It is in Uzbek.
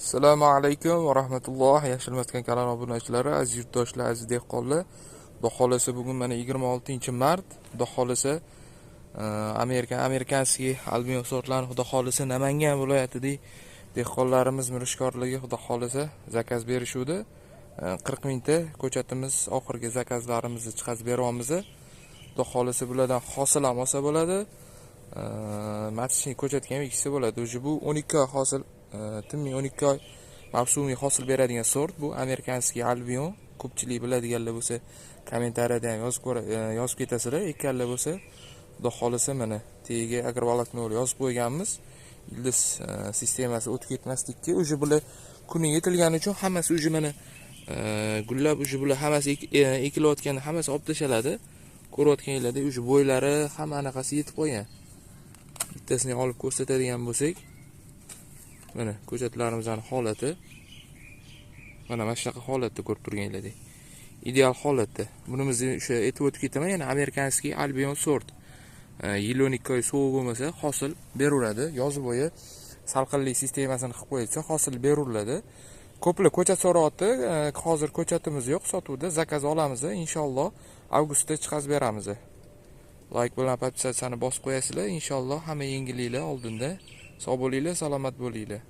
Assalomu alaykum va rahmatulloh. Yashil maskan kanali obunachilari, aziz yurtdoshlar, aziz dehqonlar. Xudo xolasa bugun mana 26-mart. Xudo xolasa amerikanskiy albion sortlarini xudo xolasa Namangan viloyatida dehqonlarimiz mirishkorligi xudo xolasa zakaz berishuvdi. 40 mingta ko'chatimiz oxirgi zakazlarimizni chiqarib beryapmiz. Xudo xolasa bulardan hosil ham olsa bo'ladi. Matishni ko'chatga ham ikkisi bo'ladi. O'zi bu 12 oy hosil, timmiy 12 oy mavsumiy hosil beradigan sort. Bu amerikanskiy albion. Ko'pchilik biladiganlar bo'lsa kommentariyada ham yozib ketasizlar. Ekkanlar bo'lsa xudo xolasa mana tagiga agrovoloknol yozib qo'yganmiz. Ildiz sistemasi o'tib ketmaslikka. O'zi bular kuni yetilgani uchun hammasi o'zi mana gullab, o'zi bular hammasi ekilayotganda hammasi olib tashaladi. Ko'rayotganinglarda o'zi bo'ylari hamma anaqasi yetib qo'ygan. Bittasini olib ko'rsatadigan bo'lsak, mana ko'chatlarimizning holati mana shunaqa holatda ko'rib turganinglardek. Ideal holatda. Bunimizni o'sha aytib o'tib ketaman, yana amerikanskiy albion sort. Yil 12 oy sovuq bo'lmasa, hosil beraveradi. Yoz bo'yi salqinlik sistemasini qilib qo'yilsa, hosil beraveradi. Ko'plar ko'chat so'rayapti. Hozir ko'chatimiz yo'q, sotuvda, zakaz olamiz. Inshaalloh avgustda chiqarib beramiz. Like bilan podpisatsiyani bosib qo'yasizlar. Inshaalloh hamma yengilliklar oldinda. Sog' bo'linglar, salomat bo'linglar.